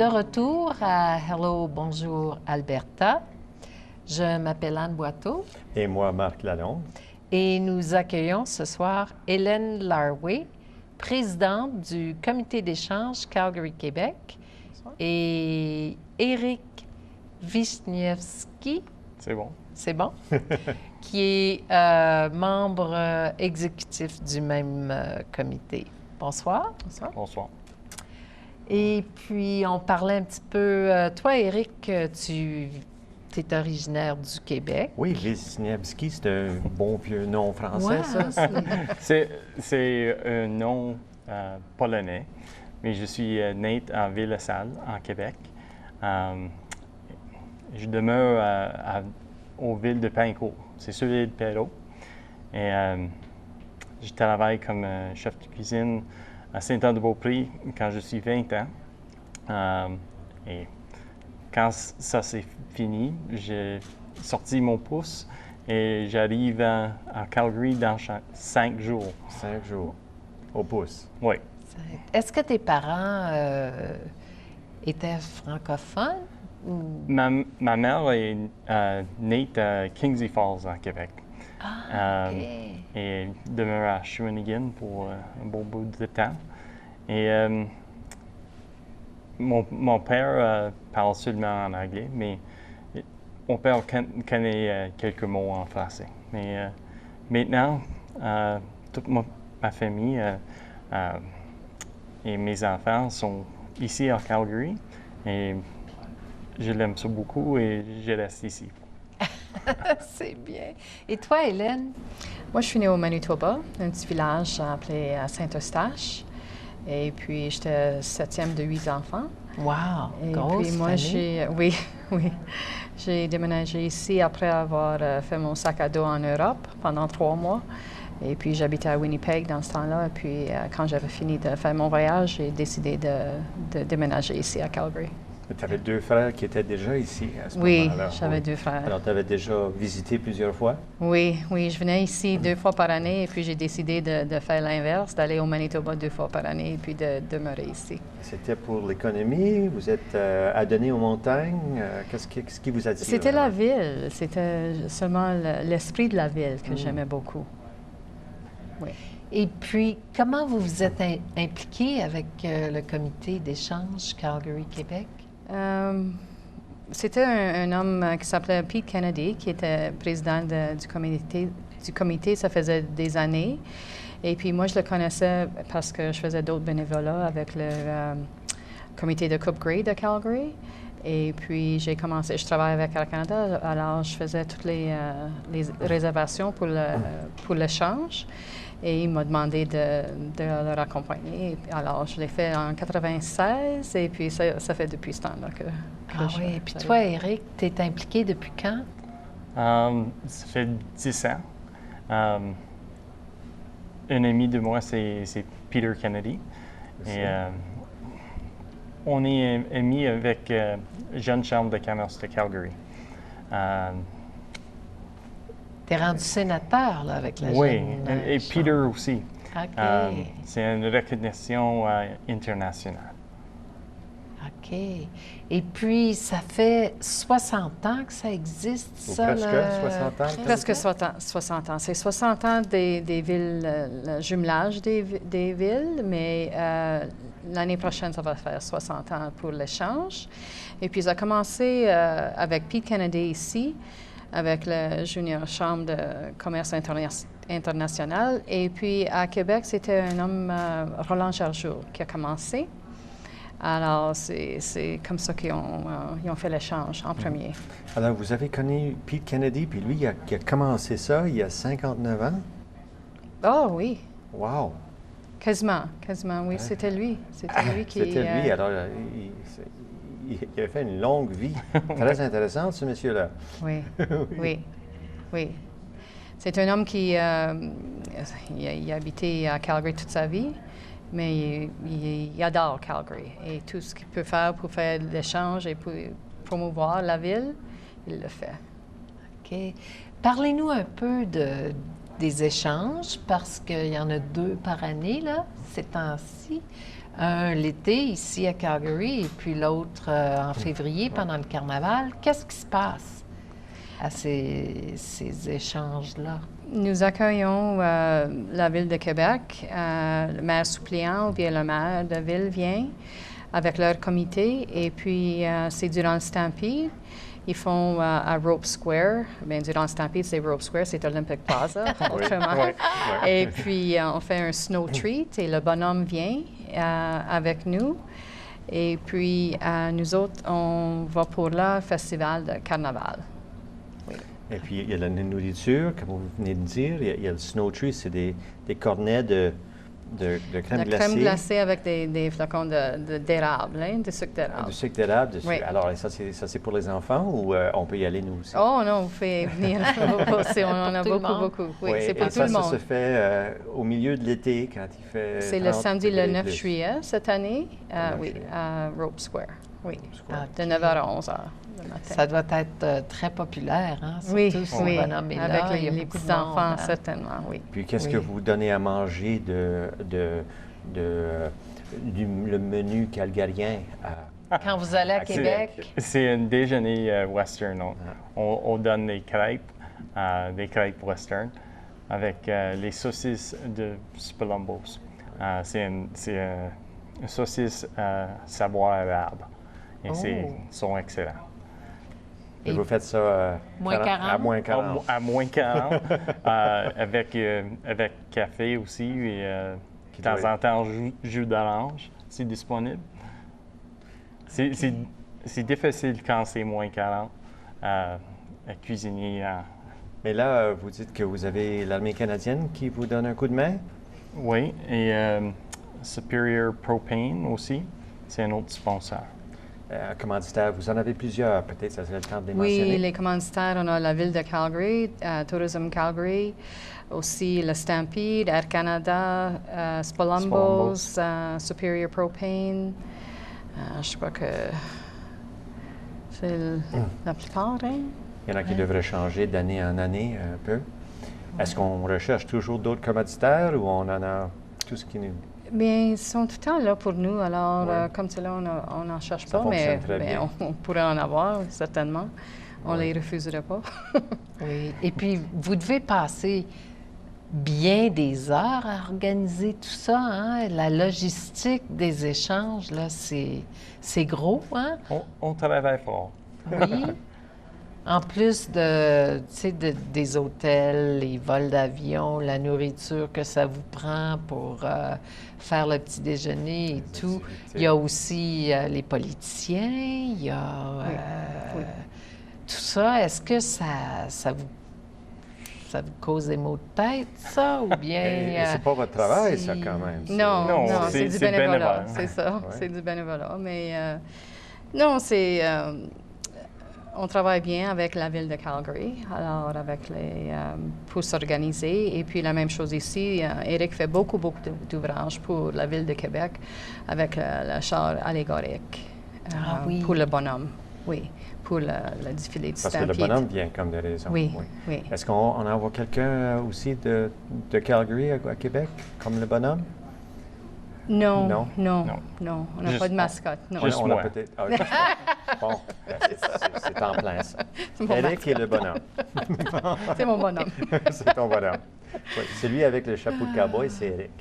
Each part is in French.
de retour à Hello, bonjour Alberta. Je m'appelle Anne Boiteau. Et moi, Marc Lalonde. Et nous accueillons ce soir Hélène Larway, présidente du Comité d'échange Calgary-Québec, et Éric Wisniewski. C'est bon. C'est bon? Qui est membre exécutif du même comité. Bonsoir. Bonsoir. Bonsoir. Et puis, on parlait un petit peu... toi, Éric, tu es originaire du Québec. Oui, Wisniewski, c'est un bon vieux nom français, Ouais, ça? C'est un nom polonais, mais je suis né à Ville-la-Salle, en Québec. Je demeure aux villes de Pincourt. C'est sur l'île Perrault. Et je travaille comme chef de cuisine à Saint-Anne-de-Beaupré quand je suis 20 ans. Et quand ça s'est fini, j'ai sorti mon pouce et j'arrive à Calgary dans 5 jours. 5 jours. Au pouce. Oui. Est-ce que tes parents étaient francophones? Ou... Ma mère est née à Kingsley Falls, en Québec. Ah, OK. Et demeure à Shawinigan pour un bon bout de temps. Et mon père parle seulement en anglais, mais mon père connaît quelques mots en français. Mais maintenant, toute ma famille et mes enfants sont ici à Calgary. Et je l'aime ça beaucoup et je reste ici. C'est bien. Et toi, Hélène? Moi, je suis née au Manitoba, un petit village appelé Saint-Eustache. Et puis, j'étais 7e de 8 enfants. Wow! Et Grosse puis, moi, famille. oui. J'ai déménagé ici après avoir fait mon sac à dos en Europe pendant 3 mois. Et puis, j'habitais à Winnipeg dans ce temps-là. Et puis, quand j'avais fini de faire mon voyage, j'ai décidé de déménager ici à Calgary. Tu avais 2 frères qui étaient déjà ici à ce moment-là. Oui, j'avais 2 frères. Alors, tu avais déjà visité plusieurs fois? Oui, je venais ici 2 fois par année et puis j'ai décidé de faire l'inverse, d'aller au Manitoba 2 fois par année et puis de demeurer ici. C'était pour l'économie? Vous êtes adonné aux montagnes? Qu'est-ce qui vous attire? C'était la ville. C'était seulement l'esprit de la ville que j'aimais beaucoup. Oui. Et puis, comment vous vous êtes impliqué avec le comité d'échange Calgary-Québec? C'était un homme qui s'appelait Pete Kennedy, qui était président du comité. Ça faisait des années. Et puis moi, je le connaissais parce que je faisais d'autres bénévolats avec le comité de Coupe Grey de Calgary. Et puis, j'ai commencé, je travaille avec Air Canada, alors je faisais toutes les réservations pour l'échange. Et il m'a demandé de le raccompagner. Alors, je l'ai fait en 96 et puis ça fait depuis ce temps-là que oui. Et puis toi, Éric, tu es impliqué depuis quand? Ça fait 10 ans. Un ami de moi, c'est Peter Kennedy. Et on est amis avec Jeune Chambre de commerce de Calgary. Tu es rendu sénateur là, avec la oui, jeune et chambre. Peter aussi. OK. C'est une recognition internationale. OK. Et puis, ça fait 60 ans que ça existe, Ou ça? presque 60 ans? Presque 60 ans. C'est 60 ans des villes, le jumelage des villes, mais l'année prochaine, ça va faire 60 ans pour l'échange. Et puis, ça a commencé avec Pete Kennedy ici, avec la Junior Chambre de commerce international. Et puis, à Québec, c'était un homme, Roland Chargeau, qui a commencé. Alors, c'est comme ça qu'ils ont fait l'échange en premier. Alors, vous avez connu Pete Kennedy, puis lui, il a commencé ça il y a 59 ans? Oh oui, Wow! quasiment, oui, c'était lui. C'était lui qui... C'était lui, alors il a fait une longue vie. Très intéressante, ce monsieur-là. Oui, oui. C'est un homme qui il a habité à Calgary toute sa vie, mais il adore Calgary. Et tout ce qu'il peut faire pour faire l'échange et pour promouvoir la ville, il le fait. OK. Parlez-nous un peu des échanges parce qu'il y en a 2 par année, là, ces temps-ci. Un l'été, ici à Calgary, et puis l'autre en février, pendant le carnaval. Qu'est-ce qui se passe à ces échanges-là? Nous accueillons la Ville de Québec. Le maire suppléant ou bien le maire de ville vient avec leur comité. Et puis, c'est durant le Stampede. Ils font à Rope Square. Bien, durant le Stampede, c'est Rope Square, c'est Olympic Plaza, autrement. Et puis, on fait un snow treat et le bonhomme vient avec nous. Et puis, nous autres, on va pour le festival de carnaval. Et puis, il y a la nourriture, comme vous venez de dire. Il y a le snow tree, c'est des cornets de crème glacée. Crème glacée avec des flocons d'érable, hein, de sucre d'érable. Du sucre d'érable dessus. Oui. Alors, ça, c'est pour les enfants ou on peut y aller nous aussi? Oh non, vous faites venir. On en a beaucoup. Oui, c'est pour et tout le monde. Ça se fait au milieu de l'été quand il fait. C'est le samedi le 9 plus. juillet cette année, oui, à Rope Square. Oui, de 9h à 11h le matin. Ça doit être très populaire, hein? Oui, Surtout si oui, le bonhomme est là, avec il y a les beaucoup de petits-enfants, monde, hein? certainement, oui. Puis qu'est-ce Oui. que vous donnez à manger le menu calgarien Quand vous allez à Québec, C'est un déjeuner western. On donne des crêpes western avec les saucisses de Spolumbos. C'est une saucisse Savoie arabe. Et sont excellents. Et vous faites ça Moins 40? à moins 40. À moins 40, avec café aussi, et de temps en temps, jus d'orange, c'est disponible. C'est difficile quand c'est moins 40 à cuisiner. Mais là, vous dites que vous avez l'armée canadienne qui vous donne un coup de main? Oui, et Superior Propane aussi, c'est un autre sponsor. Commanditaire, vous en avez plusieurs, peut-être, ça serait le temps de les mentionner. Oui, les commanditaires, on a la Ville de Calgary, Tourism Calgary, aussi le Stampede, Air Canada, Spolumbos, Superior Propane. Je crois que c'est la plupart, hein? Il y en a qui devraient changer d'année en année un peu. Est-ce qu'on recherche toujours d'autres commanditaires ou on en a tout ce qui nous... Bien, ils sont tout le temps là pour nous. Alors, comme c'est là, on n'en cherche Ça pas, fonctionne mais très bien. on pourrait en avoir, certainement. On ne les refuserait pas. oui. Et puis, vous devez passer bien des heures à organiser tout ça, hein? La logistique des échanges, là, c'est gros, hein? On travaille fort. Oui. En plus des hôtels, les vols d'avion, la nourriture que ça vous prend pour faire le petit déjeuner et tout. Il y a aussi les politiciens, il y a tout ça. Est-ce que ça vous cause des maux de tête, ça, ou bien... Et c'est pas votre travail, ça, quand même. Non, c'est du bénévolat, bénévole. c'est ça, Ouais. c'est du bénévolat. Mais non, c'est... on travaille bien avec la Ville de Calgary, alors avec pour s'organiser. Et puis la même chose ici, Éric fait beaucoup d'ouvrages pour la Ville de Québec avec le char allégorique oui. pour le bonhomme, oui, pour le défilé du Parce que le Stampede. bonhomme vient comme de raison. Oui. Est-ce qu'on envoie quelqu'un aussi de Calgary à Québec, comme le bonhomme? Non, Non? on n'a Juste pas de moi. mascotte, non. Juste On moi. a peut-être... Ah, juste moi. Bon, c'est en plein, ça. C'est mon Éric et le bonhomme. C'est mon bonhomme. C'est ton bonhomme. Oui, celui avec le chapeau de cowboy, c'est Éric.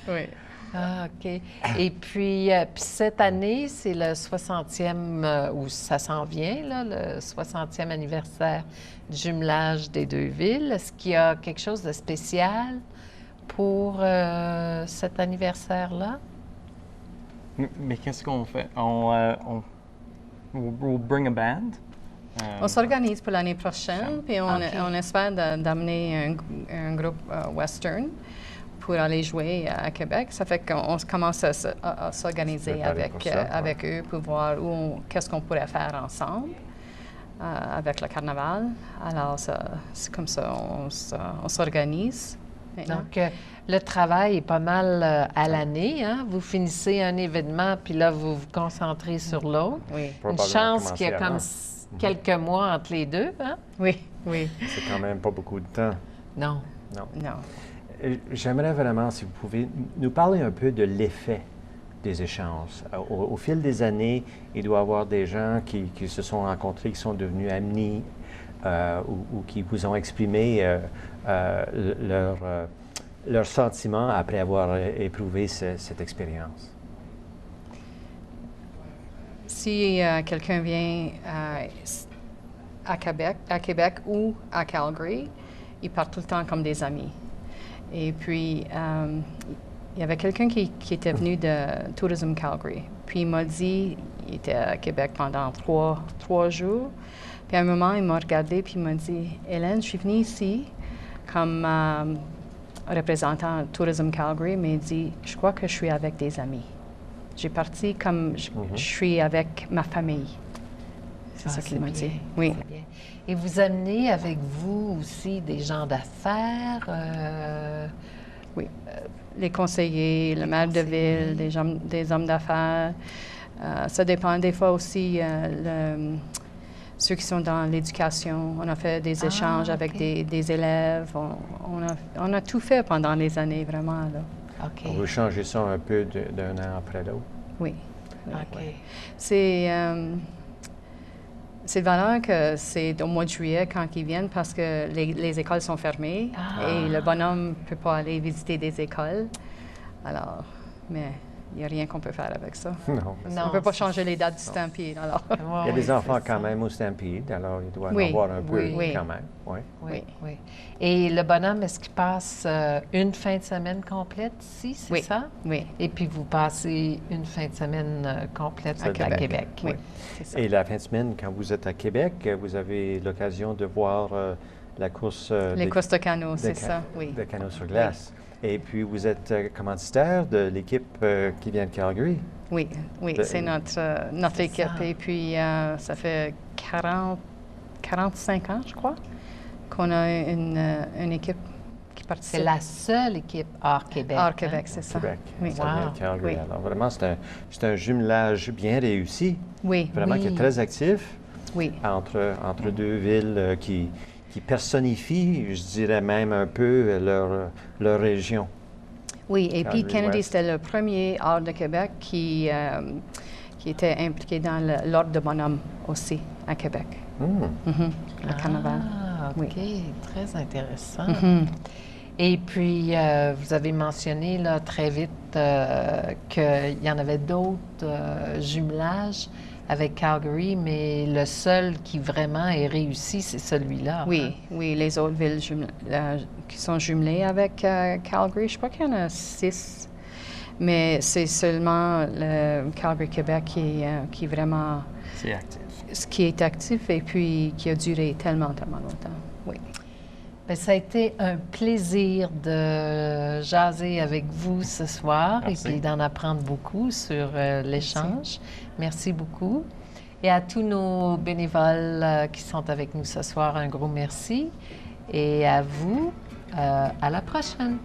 oui. Ah, OK. Et puis cette année, c'est le 60e, où ça s'en vient, là, le 60e anniversaire du jumelage des deux villes. Est-ce qu'il y a quelque chose de spécial pour cet anniversaire-là? Mais qu'est-ce qu'on fait? We'll bring a band. On s'organise pour l'année prochaine, puis OK. on espère d'amener un groupe western pour aller jouer à Québec. Ça fait qu'on commence à s'organiser Préparer pour ça, avec eux pour voir qu'est-ce qu'on pourrait faire ensemble avec le carnaval. Alors, c'est comme ça, on s'organise. maintenant. Donc, le travail est pas mal à l'année, hein? Vous finissez un événement, puis là, vous vous concentrez sur l'autre. Oui, Une Probablement chance qu'il y a commencer comme avant. quelques mois entre les deux, hein? oui. C'est quand même pas beaucoup de temps. Non. Non. Non. J'aimerais vraiment, si vous pouvez, nous parler un peu de l'effet des échanges. Au fil des années, il doit y avoir des gens qui se sont rencontrés, qui sont devenus amis ou qui vous ont exprimé leurs sentiments après avoir éprouvé cette expérience. Si quelqu'un vient à Québec ou à Calgary, ils partent tout le temps comme des amis. Et puis, il y avait quelqu'un qui était venu de Tourism Calgary. Puis il m'a dit, il était à Québec pendant trois jours. Puis à un moment, il m'a regardé puis il m'a dit, Hélène, je suis venue ici comme représentant de Tourism Calgary, mais il dit, je crois que je suis avec des amis. J'ai parti comme je suis avec ma famille. C'est ça qu'il m'a dit. Oui. C'est bien. Et vous amenez avec vous aussi des gens d'affaires? Oui. Les conseillers, le maire de ville, des hommes d'affaires. Ça dépend des fois aussi ceux qui sont dans l'éducation. On a fait des échanges avec des élèves. On a tout fait pendant les années, vraiment. Là. OK. On veut changer ça un peu d'un an après l'autre. Oui. OK. C'est le valeur que c'est au mois de juillet quand ils viennent parce que les écoles sont fermées et le bonhomme ne peut pas aller visiter des écoles. Alors, mais il n'y a rien qu'on peut faire avec ça. Non. On ne peut pas changer les dates du Stampede. Alors. Il y a des enfants quand même au Stampede, alors il doit en avoir un peu quand même. Oui. Oui. Et le bonhomme, est-ce qu'il passe une fin de semaine complète ici, c'est ça? Oui. Et puis vous passez une fin de semaine complète à Québec. Oui, c'est ça. Et la fin de semaine, quand vous êtes à Québec, vous avez l'occasion de voir la course... les courses de canot, c'est ça, oui. De canot sur glace. Oui. Et puis vous êtes commanditaire de l'équipe qui vient de Calgary. Oui, c'est notre équipe. Ça. Et puis ça fait 45 ans, je crois, qu'on a une équipe qui participe. C'est la seule équipe hors Québec. Hors Québec, c'est ça. Québec. Oui. Ça vient de Calgary. Oui. Alors vraiment, c'est un jumelage bien réussi. Oui. Vraiment qui est très actif. Oui. Entre deux villes qui personnifient, je dirais même un peu, leur région. Oui, et puis Kennedy, c'était le premier hors de Québec qui était impliqué dans l'ordre de bonhomme aussi à Québec. Le carnaval. Ah, OK. Oui. Très intéressant. Et puis, vous avez mentionné là, très vite qu'il y en avait d'autres jumelages avec Calgary, mais le seul qui vraiment est réussi, c'est celui-là. Oui, les autres villes qui sont jumelées avec Calgary, je crois qu'il y en a 6, mais c'est seulement le Calgary-Québec qui vraiment... C'est actif. Qui est actif et puis qui a duré tellement longtemps, oui. Bien, ça a été un plaisir de jaser avec vous ce soir. Merci. Et puis d'en apprendre beaucoup sur l'échange. Merci beaucoup. Et à tous nos bénévoles qui sont avec nous ce soir, un gros merci. Et à vous, à la prochaine.